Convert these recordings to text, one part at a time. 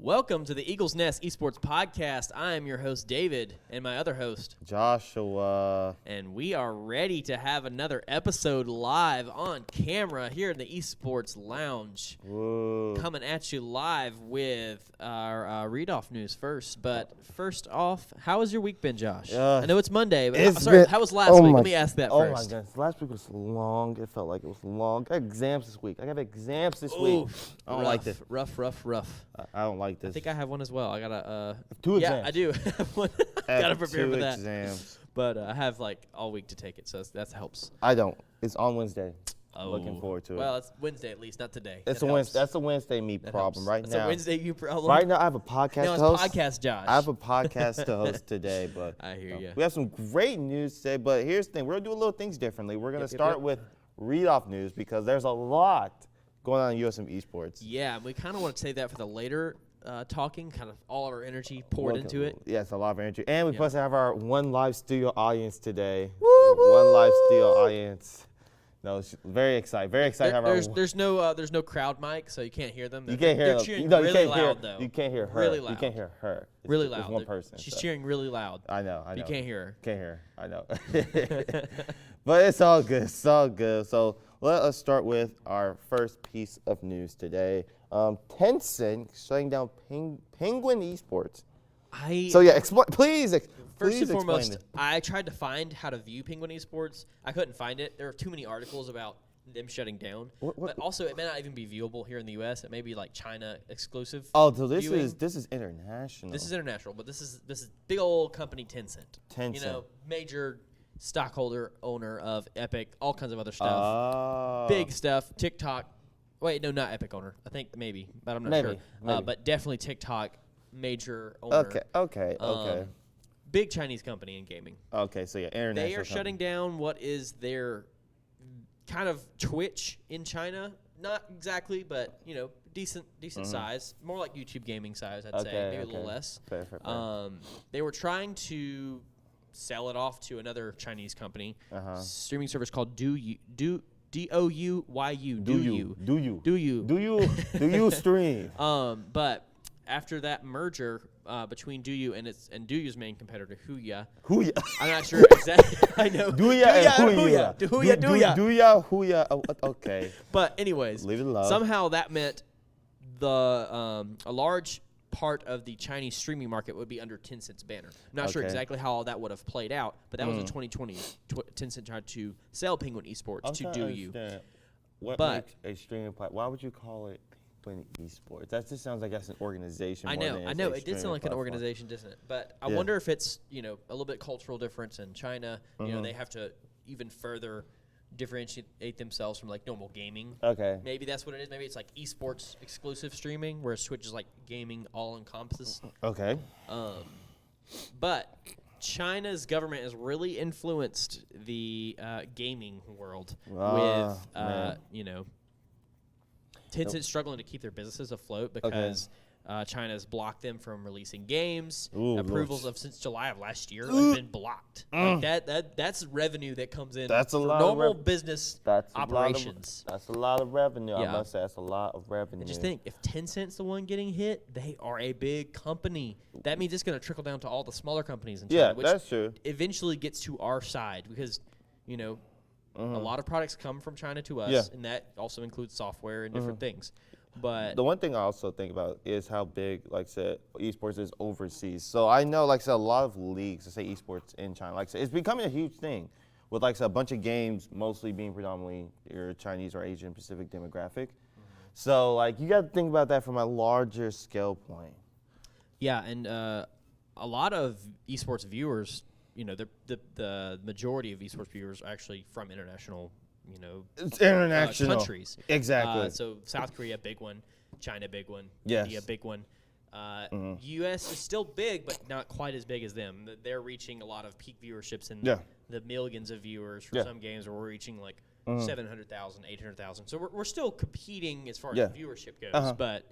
Welcome to the Eagles Nest Esports Podcast. I am your host, David, and my other host, Joshua. And we are ready to have another episode live on camera here in the Esports Lounge. Whoa. Coming at you live with our read-off news first. But first off, how has your week been, Josh? I know it's Monday, but how was last week? Let me ask that first. Oh, my goodness. Last week was long. It felt like it was long. I got exams this week. I don't like this. Rough. I don't like this. I think I have one as well. I got 2 exams. Yeah, I do have one. Got to prepare for that. 2 exams. But I have like all week to take it, so that helps. I don't. It's on Wednesday. Oh. Looking forward to it. Well, it's Wednesday at least, not today. That's a Wednesday me problem right now. That's a Wednesday you problem. Right now, I have a podcast to host. No, it's podcast, Josh. I have a podcast to host today, but I hear you. We have some great news today, but here's the thing. We're going to do a little things differently. We're going to start with read-off news because there's a lot going on in USM Esports. Yeah, we kind of want to save that for the later talking, kind of all our energy poured into it. Yes, a lot of energy. And we're supposed to have our one live studio audience today. Woo-hoo! One live studio audience. No, it's very excited. Very excited to have our. There's no crowd mic, so you can't hear them. You can't hear them. They're cheering really loud, though. You can't hear her. Really loud. You can't hear her. Really loud. It's one person. She's cheering really loud. I know. You can't hear her. Can't hear her. I know. But it's all good. It's all good. So let us start with our first piece of news today. Tencent shutting down Penguin Esports. Please. First and foremost, I tried to find how to view Penguin Esports. I couldn't find it. There are too many articles about them shutting down. But also, it may not even be viewable here in the U.S. It may be like China exclusive. Oh, so this is international. This is international, but this is big old company Tencent. Tencent. You know, major stockholder, owner of Epic, all kinds of other stuff. Big stuff. TikTok. Wait, no, not Epic owner. I think maybe, but I'm not sure. Maybe. But definitely TikTok, major owner. Okay. Big Chinese company in gaming. Okay, so yeah, international. They are shutting down what is their kind of Twitch in China. Not exactly, but you know, decent size. More like YouTube gaming size, I'd say. Maybe a little less. Fair. They were trying to sell it off to another Chinese company, streaming service called DOUYU. Do you stream? But after that merger between DOUYU and DOUYU's main competitor, Huya. I'm not sure exactly. I know. Huya. Oh, okay. But anyways, leave it alone. Somehow that meant a large part of the Chinese streaming market would be under Tencent's banner. I'm not sure exactly how all that would have played out, but that was in 2020. Tencent tried to sell Penguin Esports to DOUYU. What makes a streaming platform? Why would you call it Penguin Esports? That just sounds like that's an organization. I know. It did sound like an organization, doesn't it? But I wonder if it's a little bit cultural difference in China. You know, they have to even further differentiate themselves from like normal gaming. Okay. Maybe that's what it is. Maybe it's like esports exclusive streaming, whereas Twitch is like gaming all encompasses. Okay. But China's government has really influenced the gaming world with Tencent struggling to keep their businesses afloat because China's blocked them from releasing games. Approvals since July of last year have been blocked. Like that's revenue that comes in. That's a lot normal of business operations. That's a lot of revenue. I must say that's a lot of revenue. And just think, if Tencent's the one getting hit, they are a big company. That means it's going to trickle down to all the smaller companies in China, which that's true. Eventually gets to our side because a lot of products come from China to us, and that also includes software and different things. But the one thing I also think about is how big, like I said, esports is overseas. So I know, like I said, a lot of leagues that say esports in China. Like I said, it's becoming a huge thing with, like I said, a bunch of games mostly being predominantly your Chinese or Asian Pacific demographic. So, like, you got to think about that from a larger scale point. Yeah, and a lot of esports viewers, the majority of esports viewers are actually from international it's international countries. Exactly. So South Korea, big one. China, big one. Yes. India, big one. U.S. is still big, but not quite as big as them. They're reaching a lot of peak viewerships in the millions of viewers for some games, where we're reaching like 700,000, 800,000. So we're still competing as far as viewership goes, but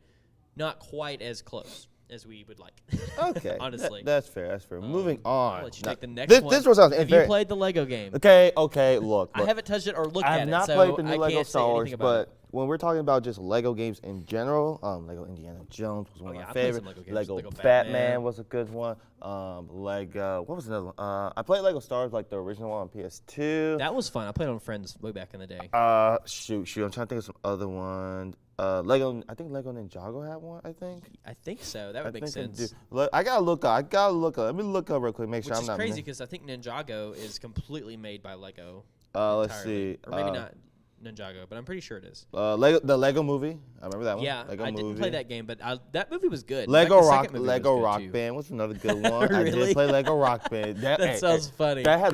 not quite as close as we would like. Okay. Honestly. That's fair. Moving on. I'll let you take the next one. This was Have you played the Lego game? Okay, look. I haven't touched it or looked at it. I have not played the new Lego Star Wars, but when we're talking about just Lego games in general, Lego Indiana Jones was one of my favorites. Lego Batman was a good one. Lego, what was another one? I played Lego Star Wars, like the original one on PS2. That was fun. I played on Friends way back in the day. Shoot, I'm trying to think of some other one. Lego, I think Lego Ninjago had one. I think so. That would make sense. I gotta look up. Let me look up real quick. Make sure I'm not. Which is crazy because I think Ninjago is completely made by Lego. Let's see. Or maybe not Ninjago, but I'm pretty sure it is. The Lego movie. I remember that one. Yeah, Lego I didn't play that game, but that movie was good. Lego Rock Band was another good one. Really? I did play Lego Rock Band. That sounds funny. That had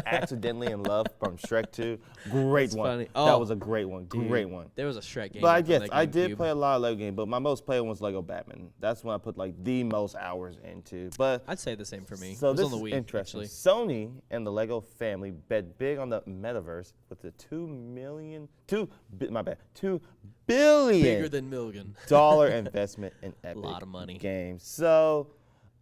Accidentally in Love from Shrek 2. Great one. Funny. Oh, that was a great one. Dude, great one. There was a Shrek game. But yes, I did play a lot of Lego games, but my most played one was Lego Batman. That's when I put like the most hours into. But I'd say the same for me. So it was this on the Wii, is interesting. Actually. Sony and the Lego family bet big on the metaverse with the $2 billion bigger than million dollar investment in Epic a lot of money. Games. So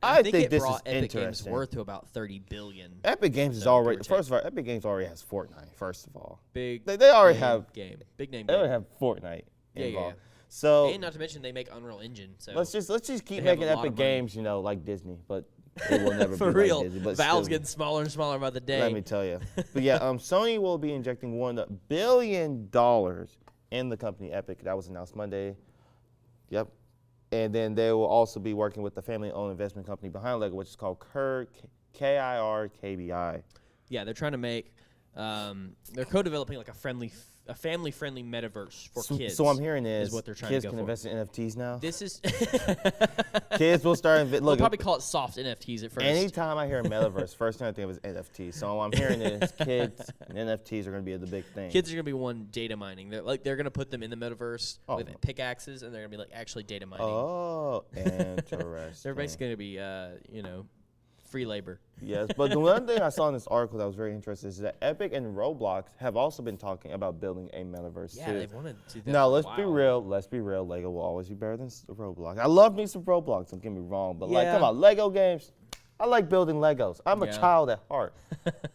I think this is Epic interesting. Games worth to about $30 billion. Epic Games is already first of all. Epic Games already has Fortnite. First of all, big they already have game. Big name. They already have Fortnite involved. Yeah. So and not to mention they make Unreal Engine. So let's just keep making Epic Games, like Disney, but it will never for be real. Like Disney. But Valve's getting smaller and smaller by the day. Let me tell you. But yeah, Sony will be injecting $1 billion in the company Epic. That was announced Monday. Yep. And then they will also be working with the family-owned investment company behind Lego, which is called KIRKBI. Yeah, they're trying to make. They're co-developing like a family-friendly metaverse for kids. So I'm hearing is what they're trying kids to go can for. invest in NFTs now. This is kids will start. We'll probably call it soft NFTs at first. Anytime I hear metaverse, first thing I think of is NFTs. So I'm hearing is kids and NFTs are going to be the big thing. Kids are going to be data mining. They're going to put them in the metaverse with pickaxes, and they're going to be like actually data mining. Oh, interesting. They're basically going to be free labor. Yes, but the one thing I saw in this article that was very interesting is that Epic and Roblox have also been talking about building a metaverse Yeah, too. they've wanted to do that. Now, let's be real. Lego will always be better than Roblox. I love me some Roblox, don't get me wrong, but come on, Lego games. I like building Legos. I'm a child at heart.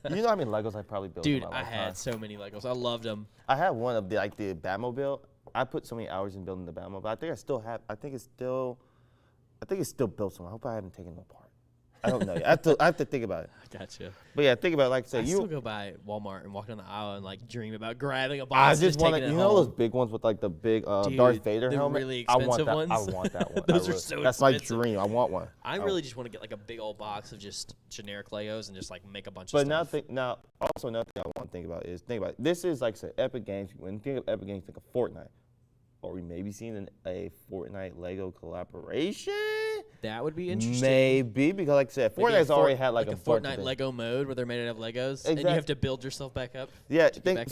You know how many Legos I probably built in my lifetime? Dude, I had so many Legos. I loved them. I had one of the Batmobile. I put so many hours in building the Batmobile. I think it's still built somewhere. I hope I haven't taken it apart. I don't know. I have to think about it. I gotcha. But yeah, think about it. Like I said, I still go by Walmart and walk down the aisle and dream about grabbing a box. I just want to, those big ones with the big Darth Vader helmet. Really expensive ones. I want that one. Those are so That's expensive. my dream. I want one. I really just want to get a big old box of just generic Legos and just make a bunch of stuff. But now, also another thing I want to think about is this is like I said, Epic Games. When you think of Epic Games, think of Fortnite. Are we maybe seeing a Fortnite Lego collaboration? That would be interesting. Maybe, because like I said, Fortnite's already had a Fortnite Lego mode where they're made out of Legos, exactly. and you have to build yourself back up. Yeah, like I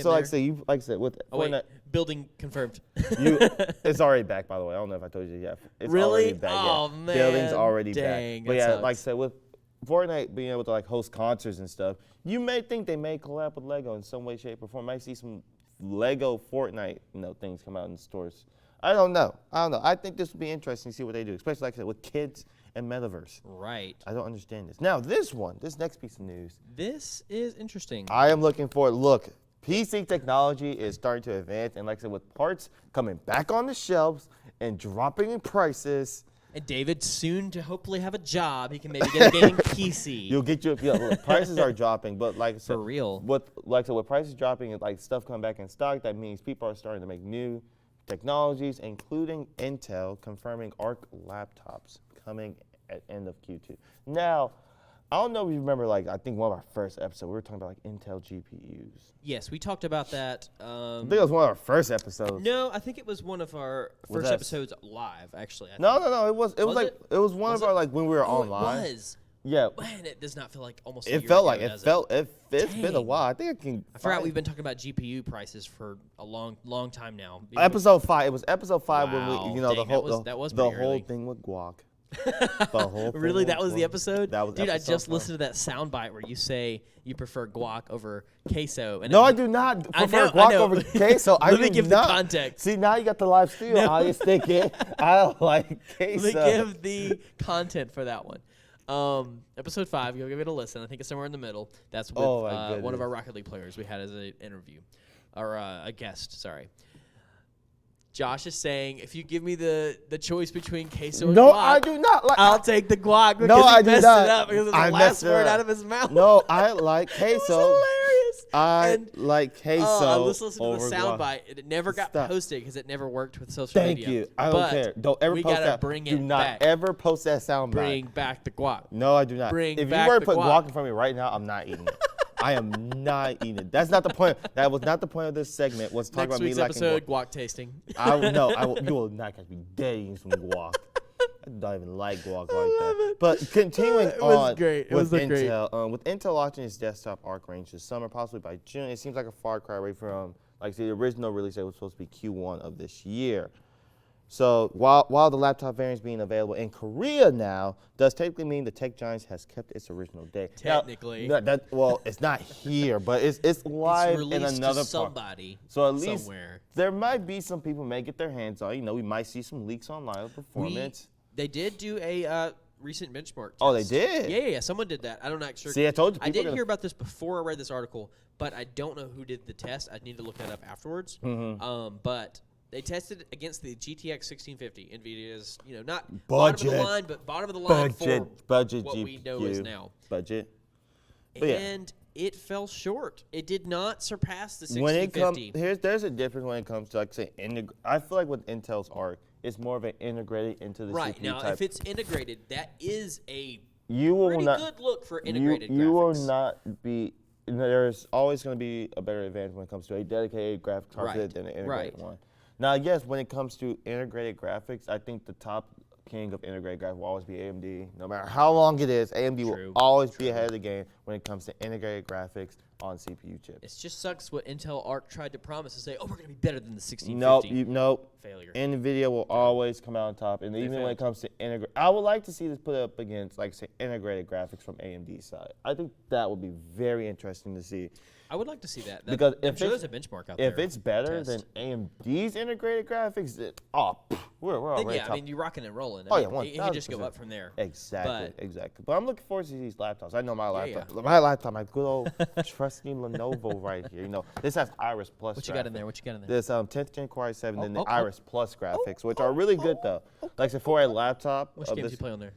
said, with Fortnite, building confirmed. It's already back, by the way. I don't know if I told you yet. It's really? Already back. Oh yeah. man, building's already back. But sucks. like I said, with Fortnite being able to host concerts and stuff, you may think they may collab with Lego in some way, shape, or form. Might see some Lego Fortnite things come out in the stores. I don't know. I think this would be interesting to see what they do, especially like I said with kids and metaverse. Right. I don't understand this. Now this next piece of news. This is interesting. I am looking for it. Look, PC technology is starting to advance, and like I said, with parts coming back on the shelves and dropping in prices. And David soon to hopefully have a job. He can maybe get a gaming PC. You'll get look, prices are dropping, but like I said, for real. With prices dropping and stuff coming back in stock, that means people are starting to make new technologies, including Intel confirming Arc laptops coming at end of Q2. Now, I don't know if you remember, I think one of our first episodes, we were talking about Intel GPUs. Yes, we talked about that. I think it was one of our first episodes. No, I think it was one of our first episodes live, actually. No, it was one of our when we were online. It was. Yeah. Man, it does not feel like almost. It's been a while. I forgot we've been talking about GPU prices for a long time now. Episode 5. It was episode 5 wow, when we, the whole thing with guac. Really, that was the episode? That was Dude, I just listened to that soundbite where you say you prefer guac over queso. And no, I do not prefer guac over queso. Let me give the context. See, now you got the live studio. I was thinking I like queso. Let me give the content for that one. Episode 5, you'll give it a listen. I think it's somewhere in the middle. That's with one of our Rocket League players we had as an interview, or a guest. Sorry. Josh is saying, if you give me the choice between queso and No, guac, I do not like. I'll take the guac because No, he I do messed not. it up because it's the I last messed it word up. out of his mouth. No, I like It was queso. hilarious. I like queso. I was listening to the over guac. soundbite. It never got Stop. posted because it never worked with social Thank media. you. I don't But care. Don't ever we post gotta that. bring Do it not back. ever post that soundbite. Bring back the guac. No, I do not. Bring if you back were to the put guac. guac in front of me right now, I'm not eating it. I am not eating it. That's not the point. That was not the point of this segment. Was talk Next about me week's liking episode, guac. guac tasting. You will not catch me dead eating some guac. I don't even like guac like that. But continuing It was on great. It with was great. Intel, with Intel launching its desktop Arc range this summer, possibly by June, it seems like a far cry away from the original release that was supposed to be Q1 of this year. So while the laptop variant is being available in Korea now, does technically mean the tech giants has kept its original date. Technically. Well, it's not here, but it's live in released another to somebody So at least somewhere. there might be some people may get their hands on. We might see some leaks online of performance. They did do a recent benchmark test. Oh, they did? Yeah. Someone did that. I'm not sure. See, I told you. I did hear about this before I read this article, but I don't know who did the test. I need to look that up afterwards. But they tested against the GTX 1650, NVIDIA's, not bottom of the line, but bottom of the line for budget what GPU. we know is now. Budget. And it fell short. It did not surpass the 1650. There's a difference when it comes to I feel like with Intel's Arc, it's more of an integrated into the right CPU now, type. if it's integrated, that is a pretty good look for integrated graphics. You will not be. There's always going to be a better advantage when it comes to a dedicated graphics card than an integrated one. Now, yes, when it comes to integrated graphics, I think the top king of integrated graphics will always be AMD. No matter how long it is, AMD will always be ahead of the game when it comes to integrated graphics on CPU chips. It just sucks what Intel Arc tried to promise to say, we're going to be better than the 1650. Nope. Failure. NVIDIA will always come out on top. And even when it comes to integrated, I would like to see this put up against, integrated graphics from AMD's side. I think that would be very interesting to see. I would like to see that. Because I'm sure there's a benchmark out there. If it's better than AMD's integrated graphics, we're already top. You're rocking and rolling. It can just go up from there. Exactly. But I'm looking forward to these laptops. I know my laptop. My laptop, my good old trusty Lenovo right here. This has Iris Plus. What you got in there? This 10th Gen Core i7 and the Iris Plus graphics, which are really good though. For a laptop. Which games do you play on there?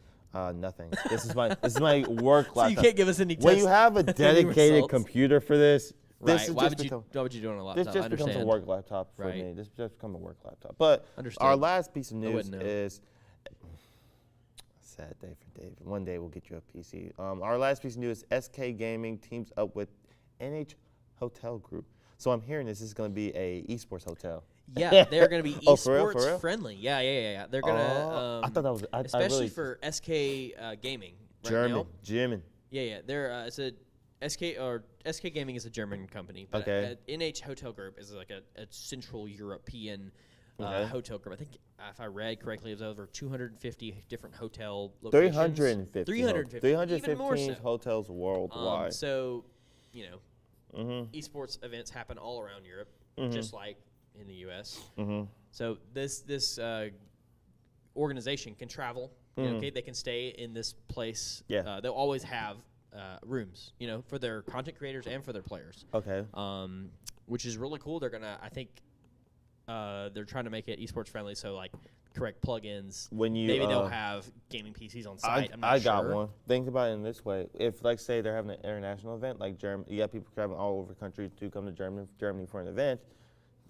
Nothing. This is my work laptop. So you can't give us any tests. When you have a dedicated computer for this, why would you do it on a laptop? This just becomes a work laptop for me. This just becomes a work laptop. But our last piece of news is sad day for David. One day we'll get you a PC. Our last piece of news is SK Gaming teams up with NH Hotel Group. So I'm hearing this is going to be a esports hotel. Yeah, they're going to be esports for real? friendly. Yeah. They're going to. I thought that was especially for SK Gaming. German. Yeah. They're it's a SK Gaming is a German company. But NH Hotel Group is like a Central European hotel group. I think if I read correctly, it was over 250 different hotel locations. 350. Even more so. Hotels worldwide. Esports events happen all around Europe, just like in the U.S. So this organization can travel. They can stay in this place. They'll always have rooms, for their content creators and for their players. Which is really cool. They're gonna, I think, they're trying to make it esports friendly. So correct plugins. Maybe they'll have gaming PCs on site. I'm not sure. I got one. Think about it in this way: if, say, they're having an international event, like Germany, you got people traveling all over the country to come to Germany for an event.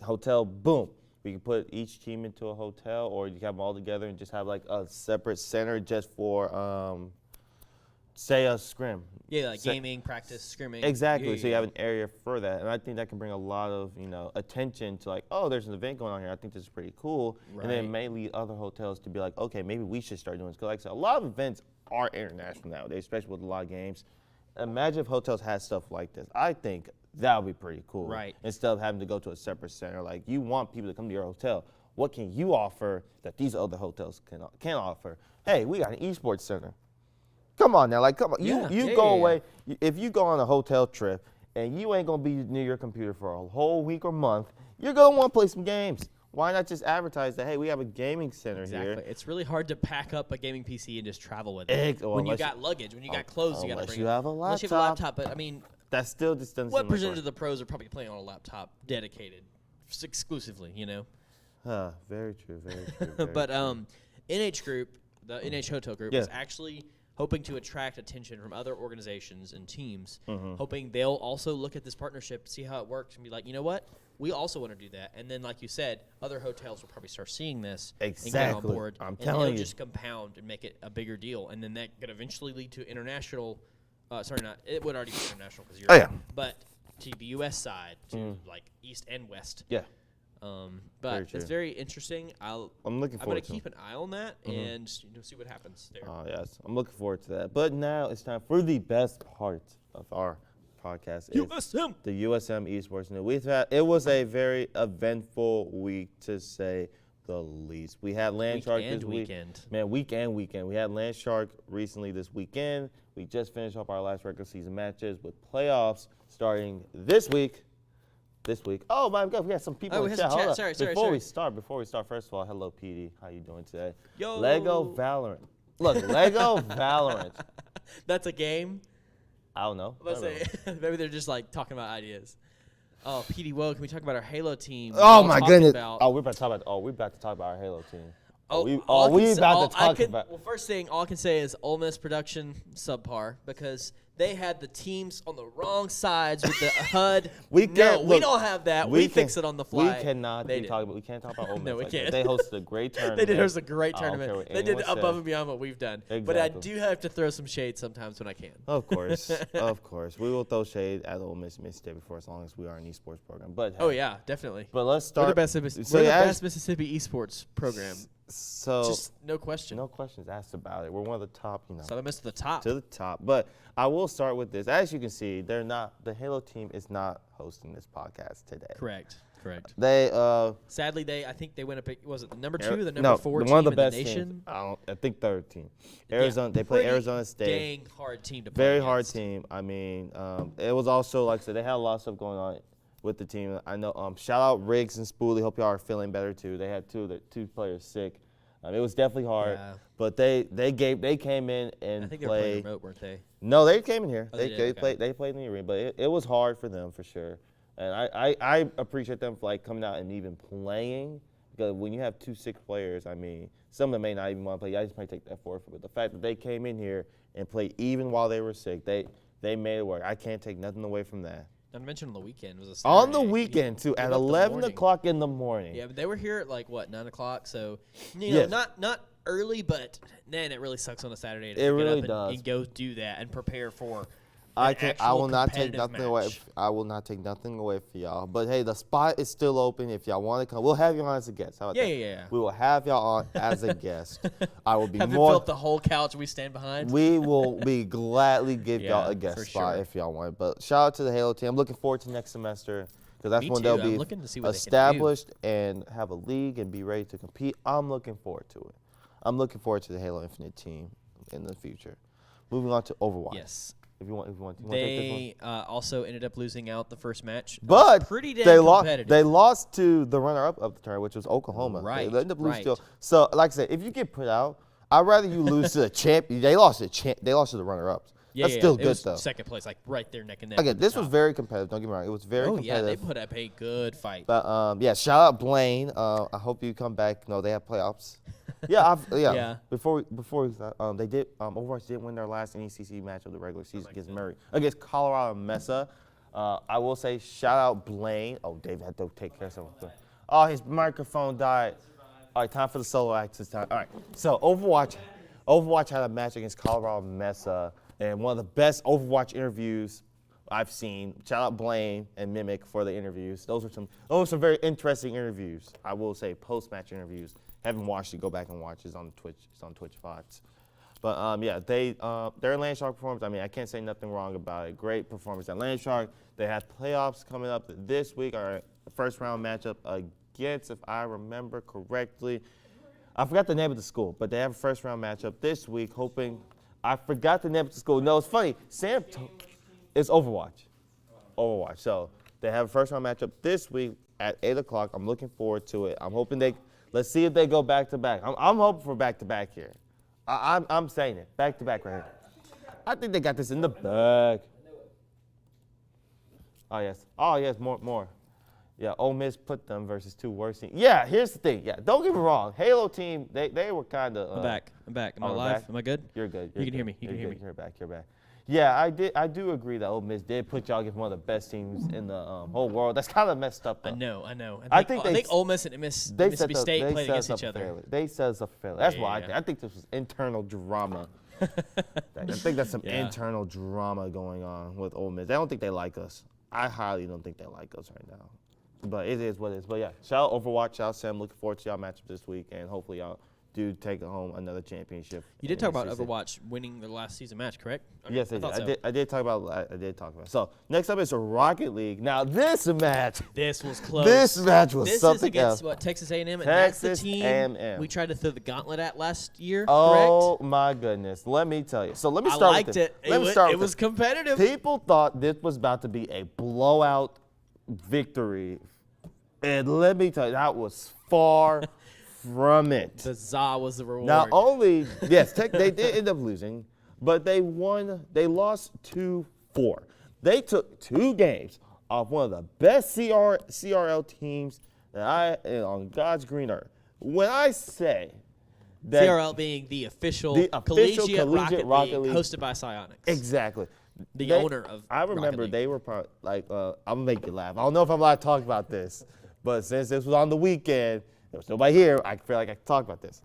Hotel, boom. We can put each team into a hotel, or you can have them all together and just have a separate center just for, say, a scrim. Yeah, gaming, practice, scrimming. Exactly. So you have an area for that, and I think that can bring a lot of attention to there's an event going on here. I think this is pretty cool, and then it may lead other hotels to be like, okay, maybe we should start doing this. Because like I said, a lot of events are international nowadays, especially with a lot of games. Imagine if hotels had stuff like this. I think that would be pretty cool. Right. Instead of having to go to a separate center, you want people to come to your hotel. What can you offer that these other hotels can offer? Hey, we got an esports center. Come on now, come on. You go away. If you go on a hotel trip and you ain't gonna be near your computer for a whole week or month, you're gonna want to play some games. Why not just advertise that, hey, we have a gaming center here? Exactly. It's really hard to pack up a gaming PC and just travel with it. When you got luggage, when you got clothes, you got to bring it. Unless you have a laptop. But, that still just doesn't what percentage of the pros are probably playing on a laptop dedicated exclusively, Very true. Very true. Very But true. NH Group, the NH Hotel Group, Yeah. was actually hoping to attract attention from other organizations and teams, Mm-hmm. hoping they'll also look at this partnership, see how it works, and be like, you know what? We also want to do that. And then, like you said, other hotels will probably start seeing this and get on Exactly. board. I'm and telling it'll you. just compound and make it a bigger deal. And then that could eventually lead to international it would already be international because you're but to the U.S. side, to like East and West. Yeah. But it's very interesting. I'm looking I'm going going to keep an eye on that and see what happens there. Yes, I'm looking forward to that. But now it's time for the best part of our podcast. USM. The USM Esports News. It was a very eventful week, to say the least. We had LANShark this week. Weekend. Man, week and weekend. We had LANShark recently this weekend. We just finished up our last regular season matches with playoffs starting this week. Oh my God, we got some people in the chat. Hold on. Sorry. Before we start, first of all, hello, PD. How you doing today? Yo. Lego Valorant. Look, Lego Valorant. That's a game. I don't know. Let's say maybe they're just like talking about ideas. Oh, PD, whoa, can we talk about our Halo team? Oh my goodness. We're about to talk about our Halo team. Well, first thing, all I can say is Ole Miss production subpar because they had the teams on the wrong sides with the HUD. We don't have that. We fix it on the fly. We can't talk about Ole Miss. No, we can't. They hosted a great tournament. They did host a great tournament. They did above and beyond what we've done. Exactly. But I do have to throw some shade sometimes when I can. Of course. Of course. We will throw shade at Ole Miss Mississippi for as long as we are an esports program. But oh, yeah, definitely. But let's start. We're the best Mississippi esports program. So just no question. No questions asked about it. We're one of the top, Southern Miss to the top. To the top. But I will start with this. As you can see, the Halo team is not hosting this podcast today. Correct. They sadly I think they went up. Was it the number 2 or the number 4 team one of the in best the nation? Teams. I think third team. Arizona. They play Arizona State. Dang hard team to play. Very hard team. I mean, it was also, like I said, they had a lot of stuff going on with the team. I know. Shout out Riggs and Spoolie. Hope y'all are feeling better too. They had two players sick. It was definitely hard, but they came in and I think they were playing remote, weren't they? No, they came in here. Oh, they played in the arena, but it was hard for them for sure. And I appreciate them for coming out and even playing, because when you have 2 sick players, I mean, some of them may not even want to play. I just might take that forward. But the fact that they came in here and played even while they were sick, they made it work. I can't take nothing away from that. Not to mention on the weekend was a Saturday. On the weekend too, at 11 o'clock in the morning. Yeah, but they were here at 9 o'clock, so you know, not early, but man, it really sucks on a Saturday to it really get up does. And go do that and prepare for. I will not take nothing away. I will not take nothing away for y'all. But hey, the spot is still open. If y'all want to come, we'll have you on as a guest. How about that? Yeah. We will have y'all on as a guest. I will be have more. Fill up the whole couch we stand behind. We will be gladly give y'all a guest spot if y'all want. But shout out to the Halo team. I'm looking forward to next semester because that's when they'll be established and have a league and be ready to compete. I'm looking forward to it. I'm looking forward to the Halo Infinite team in the future. Moving on to Overwatch. Yes. If you want to they also ended up losing out the first match. But pretty damn competitive. They lost to the runner-up of the tournament, which was Oklahoma. Right. They ended up losing So, like I said, if you get put out, I'd rather you lose to the champion. They lost to the runner-ups. That's still good, though. Second place, right there, neck and neck. Again, this was very competitive. Don't get me wrong. It was very competitive. Yeah, they put up a good fight. But, shout out Blaine. I hope you come back. No, they have playoffs. Before they did. Overwatch did win their last NECC match of the regular season against Colorado Mesa. I will say shout out Blaine. Oh, David had to take care of something. Oh, his microphone died. All right, time for the solo acts this time. All right, so Overwatch had a match against Colorado Mesa, and one of the best Overwatch interviews I've seen. Shout out Blaine and Mimic for the interviews. Those were some very interesting interviews. I will say post-match interviews. Haven't watched it, go back and watch it. It's on Twitch. It's on Twitch VODs. But their LANShark performance, I mean, I can't say nothing wrong about it. Great performance at LANShark. They have playoffs coming up this week. Our first round matchup against, if I remember correctly, I forgot the name of the school, but they have a first round matchup this week. I forgot the name of the school. No, it's funny. It's Overwatch. So they have a first round matchup this week at 8 o'clock. I'm looking forward to it. I'm hoping let's see if they go back to back. I'm hoping for back to back here. I'm saying it. Back to back right here. I think they got this in the bag. Oh yes, more. Yeah, Ole Miss put them versus 2 worst teams. Yeah, here's the thing. Yeah, don't get me wrong. Halo team, they were kind of. I'm back. Am I live? Am I good? You're good. You can hear me. You can hear me. You're back. Yeah, I do agree that Ole Miss did put y'all against one of the best teams in the whole world. That's kind of messed up, though. I know. I think Ole Miss and Mississippi State played against each other. They set us up fairly. That's why I think this was internal drama. I think that's some internal drama going on with Ole Miss. I don't think they like us. I highly don't think they like us right now. But it is what it is. But yeah, shout out Overwatch, shout out Sam. Looking forward to y'all matchup this week, and hopefully y'all do take home another championship. You did talk about Overwatch winning the last season match, correct? Okay, yes, I did talk about it. So next up is Rocket League. Now this match. This was close. This match was this something is against else. What, Texas A&M? And Texas that's the team A&M. we tried to throw the gauntlet at last year, Oh correct? my goodness. Let me tell you. So let me start with this. I liked it. It was competitive. People thought this was about to be a blowout victory. And let me tell you, that was far from it. The za was the reward. Not only, yes, they did end up losing, but they won. They lost 2-4. They took 2 games off one of the best CRL teams that on God's green earth. When I say that CRL being the official collegiate Rocket League hosted by Psyonix. Exactly. The owner of I remember Rocket they were I'm gonna make you laugh. I don't know if I'm allowed to talk about this, but since this was on the weekend, there was nobody here. I feel like I can talk about this.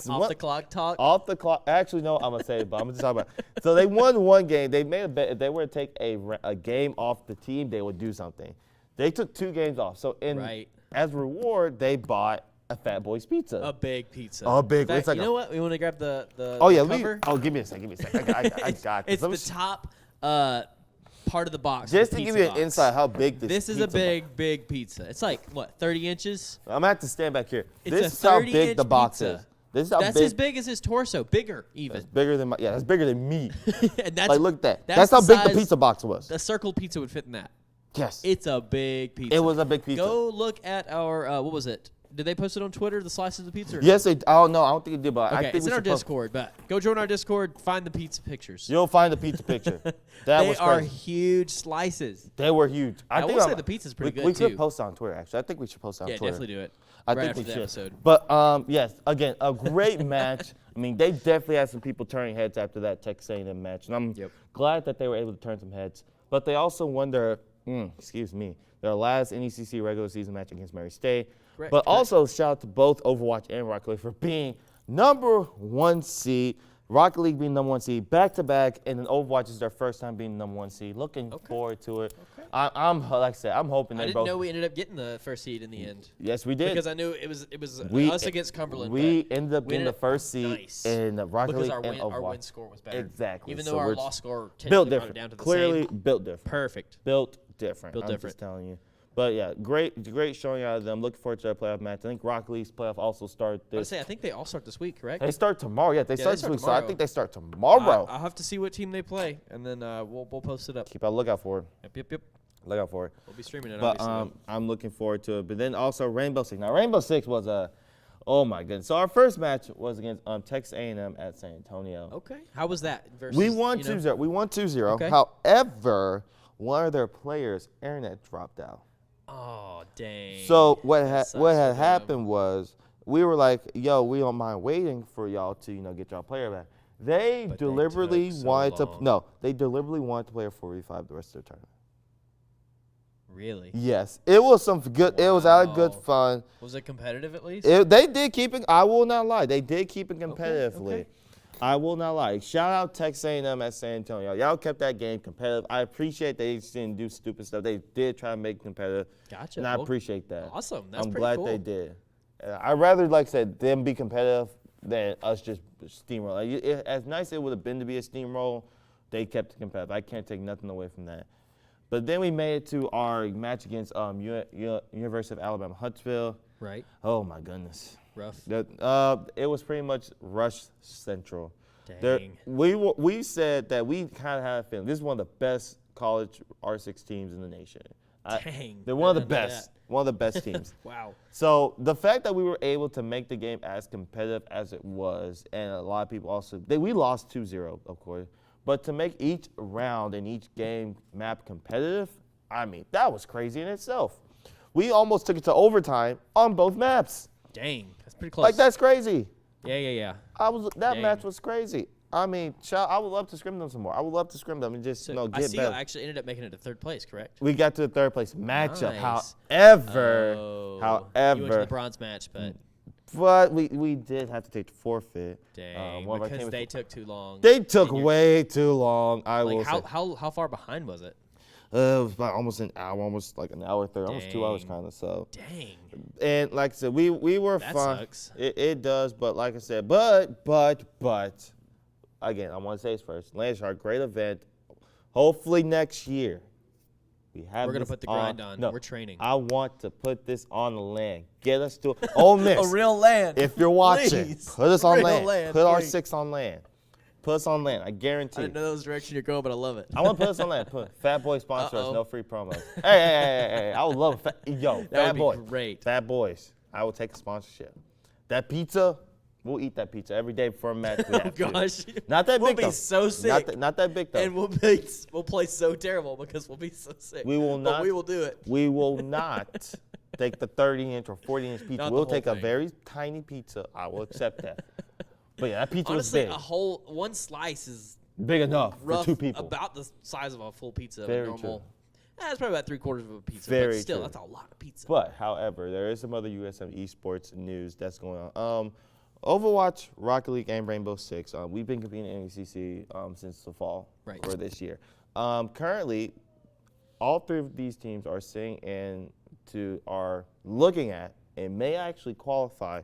Off the clock talk. Off the clock. Actually, no. I'm gonna say it, but I'm gonna just talk about it. So they won 1 game. They made a bet if they were to take a game off the team, they would do something. They took 2 games off. So as reward, they bought a Fat Boy's Pizza. A big pizza. A big. Fact, you know what? We want to grab the cover. Give me a second. I got this. It's the top part of the box. Just to give you an insight how big this is a big pizza. It's like, what, 30 inches? I'm going to have to stand back here. This is how big the box is. That's as big as his torso. Bigger, even. That's bigger than that's bigger than me. And that's, like, look at that. That's how big the pizza box was. The circle pizza would fit in that. Yes. It's a big pizza. It was a big pizza. Go look at our, what was it? Did they post it on Twitter, the slices of pizza? Yes, they. Oh no, I don't think it did, but okay, I think it's in our Discord. But go join our Discord, find the pizza pictures. You'll find the pizza picture. They are huge slices. They were huge. I will say the pizza's pretty good too. We could post on Twitter. Actually, I think we should post on Twitter. Yeah, definitely do it. I think we should. Episode. But yes, again, a great match. I mean, they definitely had some people turning heads after that Texas A&M match, and I'm glad that they were able to turn some heads. But they also won their last NECC regular season match against Murray State. But also shout out to both Overwatch and Rocket League for being #1 seed. Rocket League being #1 seed back-to-back, and then Overwatch is their first time being #1 seed. Looking forward to it. Okay. I'm like I said, I'm hoping they both. I didn't know we ended up getting the first seed in the end. Yes, we did. Because I knew it was us against Cumberland. We ended up getting the first seed in the Rocket League and Overwatch. Our win score was better. Exactly. Even though our loss score built different. Down to the Clearly same. built different. Perfect. Built different. I'm just telling you. But yeah, great showing out of them. Looking forward to their playoff match. I think Rocket League's playoff also start this. I think they all start this week, correct? They start tomorrow. Yeah, they start this week. So I think they start tomorrow. I'll have to see what team they play, and then we'll post it up. Keep a lookout for it. Yep. Look out for it. We'll be streaming it. But I'm looking forward to it. But then also Rainbow Six. Now Rainbow Six was oh my goodness. So our first match was against Texas A&M at San Antonio. Okay. How was that? We won 2-0. We won 2-0. Okay. However, one of their players' internet dropped out. Oh, dang. So what had happened was we were like, yo, we don't mind waiting for y'all to, get y'all player back. They deliberately wanted to play a 45 the rest of their tournament. Really? Yes. It was some good it was out of good fun. Was it competitive at least? They did keep it, I will not lie. They did keep it competitively. Okay. I will not lie. Shout out Texas A&M at San Antonio. Y'all kept that game competitive. I appreciate they just didn't do stupid stuff. They did try to make it competitive. Gotcha. And I appreciate that. Awesome. That's I'm pretty glad cool. they did. I'd rather, like I said, them be competitive than us just steamroll. As nice as it would have been to be a steamroll, they kept it competitive. I can't take nothing away from that. But then we made it to our match against University of Alabama Huntsville. Right. Oh, my goodness. Rough. It was pretty much rush central. Dang. We said that we kind of had a feeling. This is one of the best college R6 teams in the nation. Dang. They're one of the best. One of the best teams. Wow. So the fact that we were able to make the game as competitive as it was, and a lot of people also, we lost 2-0, of course, but to make each round and each game map competitive, I mean, that was crazy in itself. We almost took it to overtime on both maps. Dang, that's pretty close. Like, that's crazy. Yeah. That match was crazy. I mean, I would love to scrim them some more. I would love to scrim them and just get better. I see you actually ended up making it to third place, correct? We got to the third place matchup. Nice. However, you went to the bronze match, but we did have to take the forfeit. Dang, because they took too long. They took way too long. How far behind was it? It was about almost an hour, almost like an hour 30, almost 2 hours kind of. So. Dang. And like I said, we were that fine. Sucks. It does, but like I said, but again, I want to say this first. LANShark, great event. Hopefully next year. We're going to put the grind on. No, we're training. I want to put this on the land. Get us to Ole Miss. A real land. If you're watching, please. Put us on land. Put our 6 on land. Put us on land. I guarantee. I didn't know that was the direction you're going, but I love it. I want to put us on land. Fat Boy sponsor us. No free promos. Hey. I would love Fat Boy. Great. Fat Boys. I will take a sponsorship. That pizza. We'll eat that pizza every day before a match. Gosh. Not that big, We'll though. be so sick. Not that big, though. And we'll play so terrible because we'll be so sick. We will not. But we will do it. We will not take the 30-inch or 40-inch pizza. We'll take a very tiny pizza. I will accept that. But yeah, that pizza was big. Honestly, one slice is big enough rough, for 2 people. About the size of a full pizza. Very normal. true. That's probably about 3/4 of a pizza. Very but still, true. that's a lot of pizza. But, however, there is some other USM esports news that's going on. Overwatch, Rocket League, and Rainbow Six. We've been competing in NECC since the fall for this year. Currently, all 3 of these teams are are looking at and may actually qualify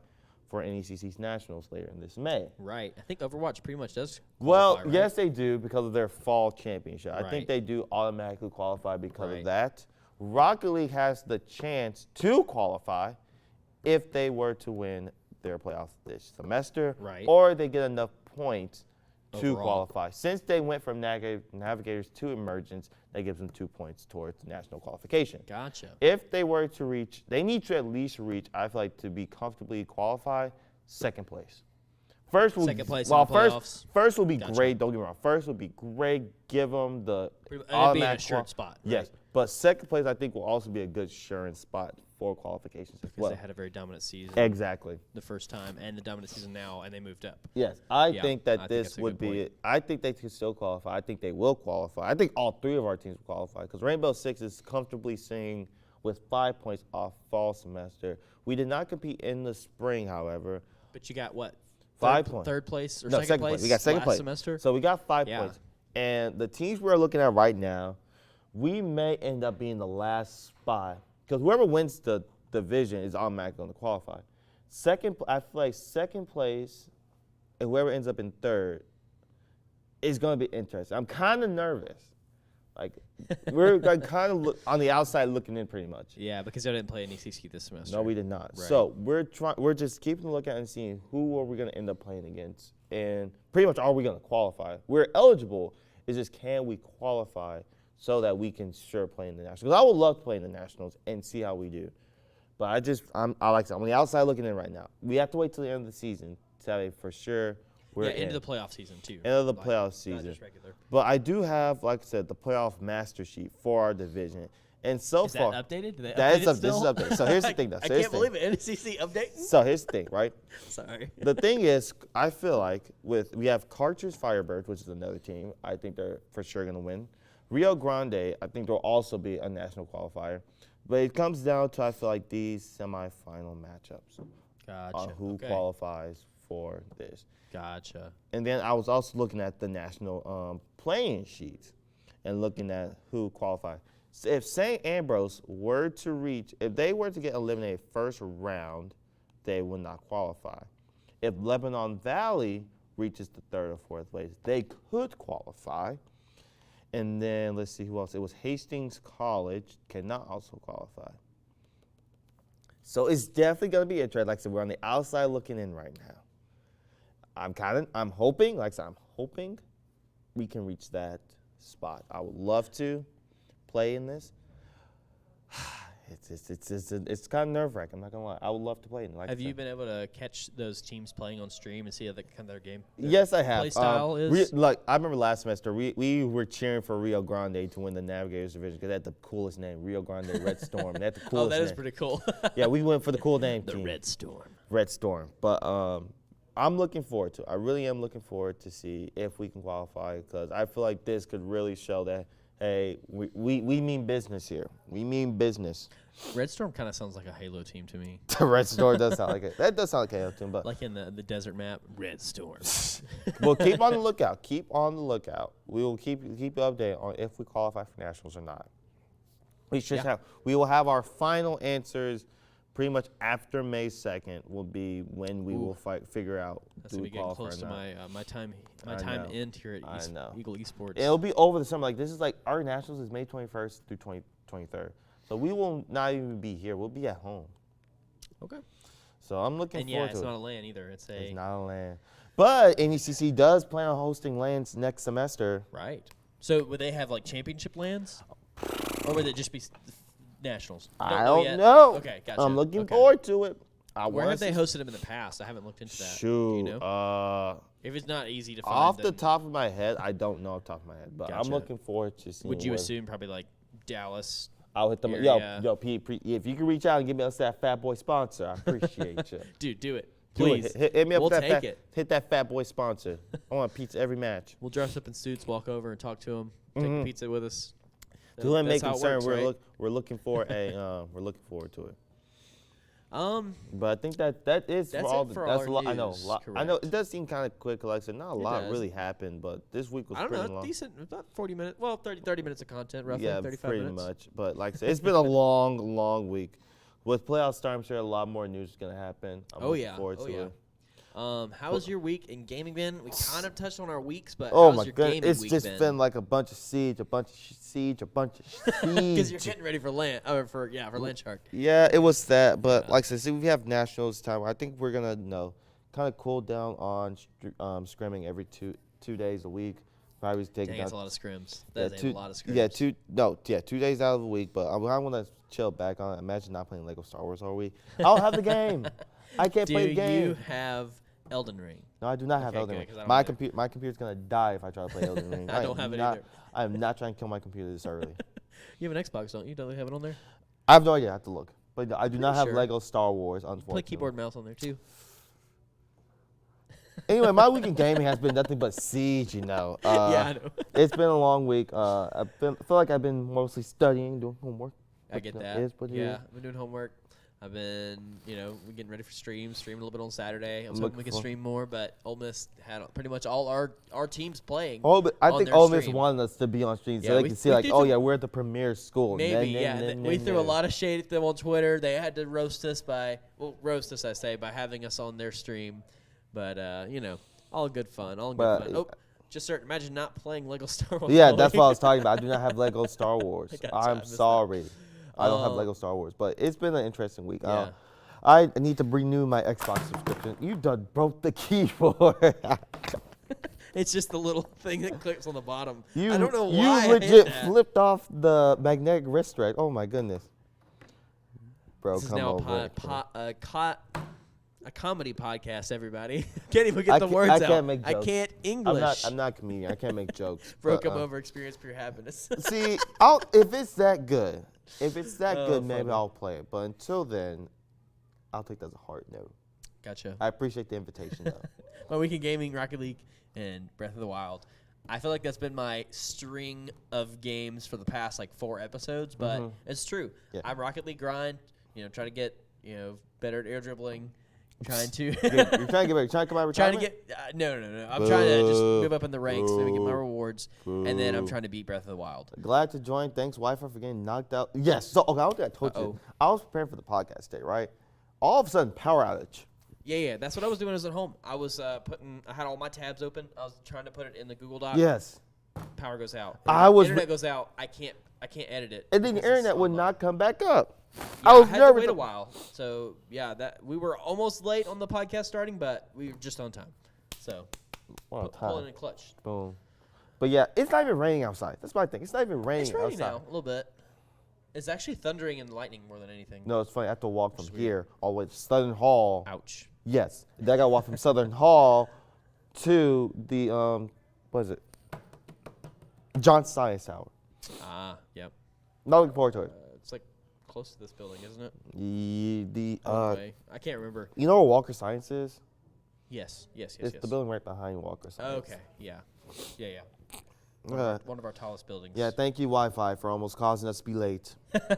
for NECC's Nationals later in this May. Right. I think Overwatch pretty much does qualify, Well, right? yes, they do because of their fall championship. Right. I think they do automatically qualify because of that. Rocket League has the chance to qualify if they were to win their playoffs this semester, or they get enough points to qualify. Since they went from Navigators to Emergence, that gives them 2 points towards the national qualification. Gotcha. If they were to reach, they need to at least reach, I feel like, to be comfortably qualified, 2nd place. First will first will be great. Don't get me wrong. First will be great. Give them the automatic assured spot. Yes, but 2nd place I think will also be a good assurance spot for qualifications as well. Because they had a very dominant season. Exactly. The first time and the dominant season now, and they moved up. Yes, I think that this would be it. I think they can still qualify. I think they will qualify. I think all 3 of our teams will qualify because Rainbow Six is comfortably sitting with 5 points off fall semester. We did not compete in the spring, however. But you got what? 5 points. Third place or no, second place? We got 2nd place. Semester? So we got 5 points. And the teams we're looking at right now, we may end up being the last spot because whoever wins the division is automatically going to qualify. I feel like 2nd place and whoever ends up in 3rd is going to be interesting. I'm kind of nervous. Like, we're kind of on the outside looking in pretty much. Yeah, because they didn't play any CC this semester. No, we did not. Right. So we're just keeping a lookout and seeing who are we going to end up playing against. And pretty much are we going to qualify? We're eligible. It's just can we qualify so that we can play in the Nationals. Because I would love to play in the Nationals and see how we do. But I'm on the outside looking in right now. We have to wait till the end of the season to tell you for sure we're into the playoff season too. End of the playoff season. Not just regular. But I do have, like I said, the playoff master sheet for our division. And so is far, that updated? This is updated. So here's the thing, though. I can't believe it. NCC updating. So here's the thing, right? Sorry. The thing is, I feel like we have Carter's Firebirds, which is another team. I think they're for sure going to win. Rio Grande, I think they'll also be a national qualifier. But it comes down to, I feel like, these semifinal matchups. Gotcha. On who qualifies for this. Gotcha. And then I was also looking at the national playing sheets and looking at who qualified. So if St. Ambrose were to reach, if they were to get eliminated first round, they would not qualify. If Lebanon Valley reaches the 3rd or 4th place, they could qualify. And then let's see who else. It was Hastings College, cannot also qualify. So it's definitely going to be interesting. Like I said, we're on the outside looking in right now. I'm hoping, like I said, I'm hoping we can reach that spot. I would love to play in this. It's kind of nerve wracking. I'm not gonna lie. I would love to play it. Have you been able to catch those teams playing on stream and see how their game? Yes, I have. Play style is. I remember last semester we were cheering for Rio Grande to win the Navigators division because they had the coolest name, Rio Grande Red Storm. They had the coolest. That is name. pretty cool. Yeah, we went for the cool name. The team. Red Storm. Red Storm, but I'm looking forward to it. I really am looking forward to see if we can qualify because I feel like this could really show that. Hey, we mean business here. We mean business. Red Storm kind of sounds like a Halo team to me. The Red Storm does sound like it. That does sound like a Halo team, but like in the desert map, Red Storm. Well, keep on the lookout. Keep on the lookout. We will keep you updated on if we qualify for nationals or not. We will have our final answers pretty much after May 2nd will be when we will figure out That's gonna be getting close to my time end here at Eagle Esports. It'll be over the summer. Like this is like our nationals is May 21st through 23rd. So we will not even be here. We'll be at home. Okay. So I'm looking forward to it. And it's not a LAN either. It's not a LAN. But NECC does plan on hosting LANs next semester. Right. So would they have like championship LANs, or would it just be nationals? I don't know. Okay, gotcha. I'm looking forward to it. Where have they hosted them in the past? I haven't looked into that. Shoot. Do you know? If it's not easy to find. Off the top of my head, I don't know off the top of my head, but gotcha. I'm looking forward to seeing. Would you assume probably like Dallas? I'll hit them. Yo, Pete, if you can reach out and give me that Fat Boy sponsor, I appreciate you. Dude, do it. Please. Hit me up. We'll take it. Hit that Fat Boy sponsor. I want pizza every match. We'll dress up in suits, walk over and talk to him, take pizza with us. To him, make concern. We're looking for we're looking forward to it. But I think that is that's for all. For that's all a lot. news, I know it does seem kind of quick. Like I said, not a lot really happened, but this week was pretty long. Decent, about 40 minutes. Well, 30 minutes of content, roughly. Yeah, 35 pretty minutes. much. But like I said, it's been a long week. With playoffs starting, I'm sure a lot more news is gonna happen. I'm looking forward to it. How's your week in gaming been? We kind of touched on our weeks, but oh how's my your goodness, gaming it's week just been like a bunch of siege. Because you're getting ready for for LANShark. Yeah, it was that, but like I said, see, we have nationals time. I think we're gonna kind of cool down on scrimming every two days a week. Probably taking that's a lot of scrims. That's a lot of scrims. 2 days out of the week, but I want to chill back on it. Imagine not playing Lego Star Wars all week. I'll have the game. I can't play the game. Do you have Elden Ring? No, I do not have Elden Ring. My computer's gonna die if I try to play Elden Ring. I don't have it either. I am not trying to kill my computer this early. You have an Xbox, don't you? Don't they have it on there? I have no idea. I have to look. But I do not have Lego Star Wars, unfortunately. Play keyboard and mouse on there too. Anyway, my week in gaming has been nothing but siege, yeah, I know. It's been a long week. I feel like I've been mostly studying, doing homework. I get that. I've been doing homework. I've been, we're getting ready for streaming a little bit on Saturday. I was hoping we could stream more, but Ole Miss had pretty much all our teams playing. I think Ole Miss wanted us to be on stream so they could see, we're at the premier school. Maybe, we threw a lot of shade at them on Twitter. They had to roast us by having us on their stream. But, all good fun. Imagine not playing Lego Star Wars. Yeah, that's what I was talking about. I do not have Lego Star Wars. I'm sorry. I don't have Lego Star Wars, but it's been an interesting week. Yeah. I need to renew my Xbox subscription. You done broke the keyboard. It's just the little thing that clicks on the bottom. I don't know why. You legit flipped off the magnetic wrist right. Oh my goodness. Bro, this come is now over. a comedy podcast, everyone. Can't even get the words out. I can't make jokes. I can't English. I'm not a comedian. I can't make jokes. Broke him over experience pure happiness. See, if it's that good, maybe I'll play it. But until then, I'll take that as a hard no. Gotcha. I appreciate the invitation, though. My week in gaming, Rocket League, and Breath of the Wild. I feel like that's been my string of games for the past 4 episodes, but it's true. Yeah. I'm Rocket League grind, try to get better at air dribbling. You're trying to get better. Trying to come out of retirement? No. I'm trying to just move up in the ranks, maybe get my rewards, and then I'm trying to beat Breath of the Wild. Glad to join. Thanks, Wi-Fi, for getting knocked out. Yes. So, okay, I don't think I told you. I was preparing for the podcast today, right? All of a sudden, power outage. Yeah. That's what I was doing when I was at home. I was I had all my tabs open. I was trying to put it in the Google Doc. Yes. Power goes out. Internet goes out. I can't edit it. And then the internet would not come back up. Yeah, I had to wait a while. So that we were almost late on the podcast starting, but we were just on time. So pulling in clutch. Boom. But yeah, it's not even raining outside. That's my thing. It's not even raining outside. It's raining now, a little bit. It's actually thundering and lightning more than anything. No, it's funny. I have to walk from here all the way to Southern Hall. Ouch. Yes. Then I got to walk from Southern Hall to the, what is it? John Science Tower. Ah, yep. Not looking forward to it. It's like close to this building, isn't it? I can't remember. You know where Walker Science is? Yes. It's the building right behind Walker Science. Oh, okay. Yeah. One of our tallest buildings. Yeah, thank you, Wi-Fi, for almost causing us to be late.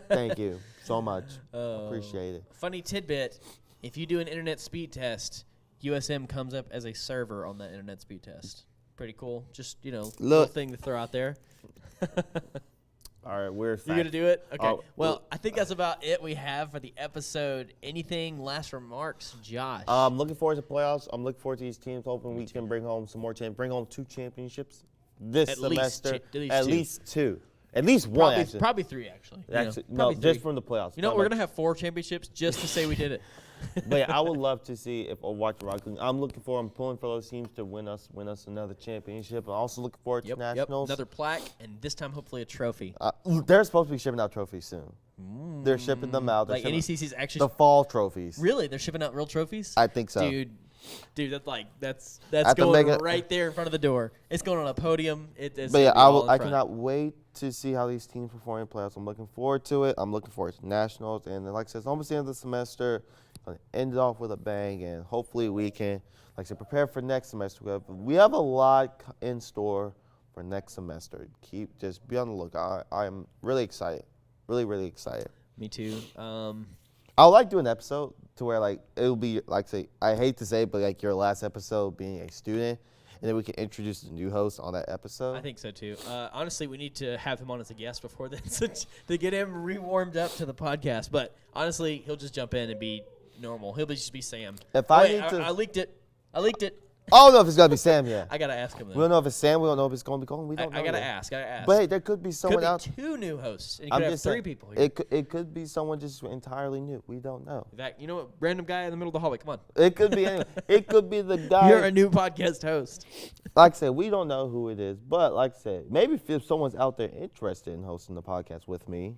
Thank you so much. Appreciate it. Funny tidbit, if you do an internet speed test, USM comes up as a server on that internet speed test. Pretty cool. Just, little thing to throw out there. All right, we're You gonna do it? Okay. Well, I think that's about it we have for the episode. Anything last remarks, Josh? I'm looking forward to playoffs. I'm looking forward to these teams hoping we can bring home some more bring home 2 championships this semester. At least 2. At least one, actually. Probably 3, actually. No, just from the playoffs. You know, we're gonna have 4 championships just to say we did it. But yeah, I would love to see if Watch the Rock League. I'm pulling for those teams to win us another championship. I'm also looking forward to nationals. Another plaque, and this time hopefully a trophy. They're supposed to be shipping out trophies soon. They're shipping them out. Like NECC's actually the fall trophies. Really, they're shipping out real trophies? I think so. Dude, that's going right there in front of the door. It's going on a podium. But yeah, I cannot wait to see how these teams perform in playoffs. I'm looking forward to it. I'm looking forward to nationals, and like I said, it's almost the end of the semester. End it off with a bang, and hopefully we can, like I said, prepare for next semester. We have a lot in store for next semester. Just be on the lookout. I am really excited, really excited. Me too. I would like doing an episode to where it'll be say I hate to say it, but your last episode being a student, and then we can introduce the new host on that episode. I think so too. Honestly, we need to have him on as a guest before then to get him re-warmed up to the podcast. But honestly, he'll just jump in and be normal. He'll just be Sam. I leaked it. I don't know if it's gonna be Sam yet. I gotta ask him. Then. We don't know if it's Sam. We don't know if it's gonna be Colin. We don't know. I gotta ask. But hey, there could be someone else. 2 new hosts. And you could have 3 people here. It could be someone just entirely new. We don't know. In fact, you know what? Random guy in the middle of the hallway. Come on. It could be. It could be the guy. You're a new podcast host. Like I said, we don't know who it is. But like I said, maybe if someone's out there interested in hosting the podcast with me,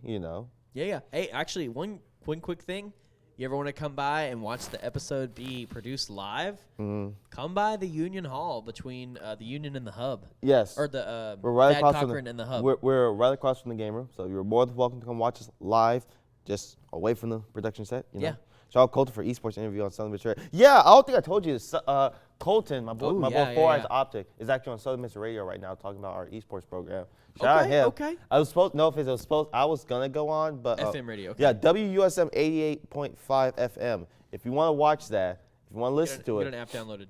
Yeah. Hey, actually, one quick thing. You ever want to come by and watch the episode be produced live? Come by the Union Hall between the Union and the Hub. Yes. Or the we're right across Cochran and the Hub. We're right across from the game room, so you're more than welcome to come watch us live, just away from the production set. You know? Yeah. Shout out Colton for esports interview on Southern Miss Radio. Yeah, I don't think I told you this. Colton, my boy, Four Eyes Optic, is actually on Southern Miss Radio right now talking about our esports program. Shout out him. Okay. I was gonna go on, but FM radio. Okay. Yeah, WUSM 88.5 FM. If you want to watch that, if you want to listen to it, get an app downloaded.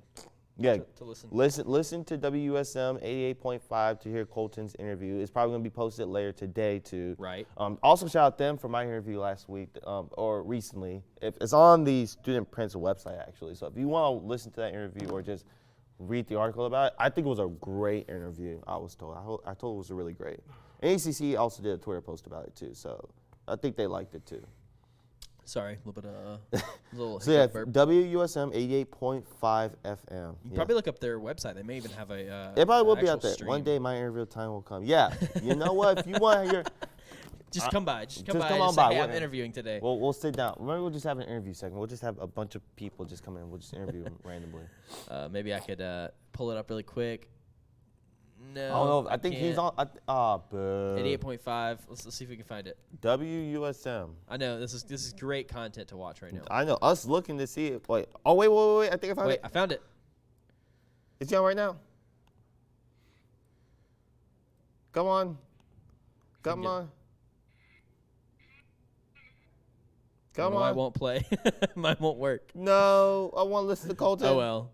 Yeah, to listen. Listen to WSM 88.5 to hear Colton's interview. It's probably going to be posted later today too. Right. Also shout out them for my interview last week or recently. It's on the Student Prince website actually. So if you want to listen to that interview or just read the article about it, I think it was a great interview. I was told. I told it was really great. And ACC also did a Twitter post about it too. So I think they liked it too. Sorry, a little bit of So yeah, burp. WUSM 88.5 FM. You probably look up their website. They may even have a it probably will be out there. stream. One day my interview time will come. Yeah. You know what? If you want to hear Just come by. Just come on by. by. Hey, I'm interviewing today. We'll sit down. Maybe we'll just have an interview segment. We'll just have a bunch of people just come in. We'll just interview them randomly. Maybe I could pull it up really quick. No. I don't know. I think he's on. 88.5. Let's see if we can find it. WUSM. I know this is great content to watch right now. I know. Us looking to see it. Wait. Oh wait. I think I found it. Wait, I found it. Is he on right now? Come on. Come on. Come on. Mine won't play. Mine won't work. No, I want to listen to Colton. Oh well.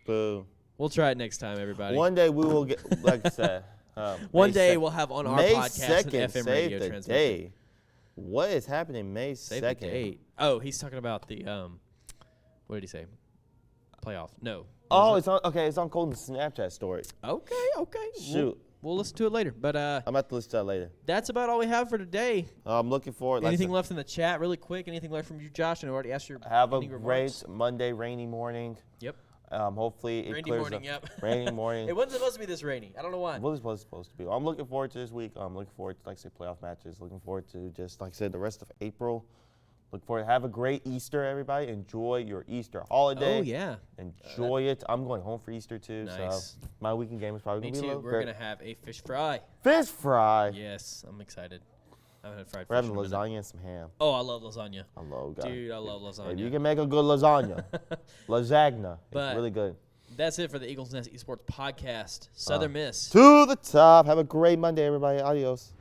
Boo. We'll try it next time, everybody. One day we will get, like I said. One day we'll have on our podcast an FM radio the transmission. Day. What is happening May 2nd? Save the date. Oh, he's talking about the what did he say? Playoff. No. Oh, it's on. Okay, it's on Colton's Snapchat story. Okay. Shoot. We'll listen to it later. But I'm about to listen to that later. That's about all we have for today. I'm looking forward. Anything left in the chat, really quick? Anything left from you, Josh? And I already asked your. Have a great remarks? Monday rainy morning. Yep. Hopefully it rainy clears morning, up. yep. Rainy morning. It wasn't supposed to be this rainy. I don't know why. What it was supposed to be. I'm looking forward to this week. I'm looking forward to, like I said, playoff matches. Looking forward to just, like I said, the rest of April. Look forward to have a great Easter, everybody. Enjoy your Easter holiday. Oh, yeah. Enjoy it. I'm going home for Easter, too. Nice. So my weekend game is probably going to be a Me little too. We're going to have a fish fry. Fish fry. Yes, I'm excited. I haven't had fried We're fish having in a minute. lasagna and some ham. Oh, I love lasagna. I love that. Dude, I love lasagna. If you can make a good lasagna, lasagna, But it's really good. That's it for the Eagles Nest Esports podcast. Southern Miss. To the top. Have a great Monday, everybody. Adios.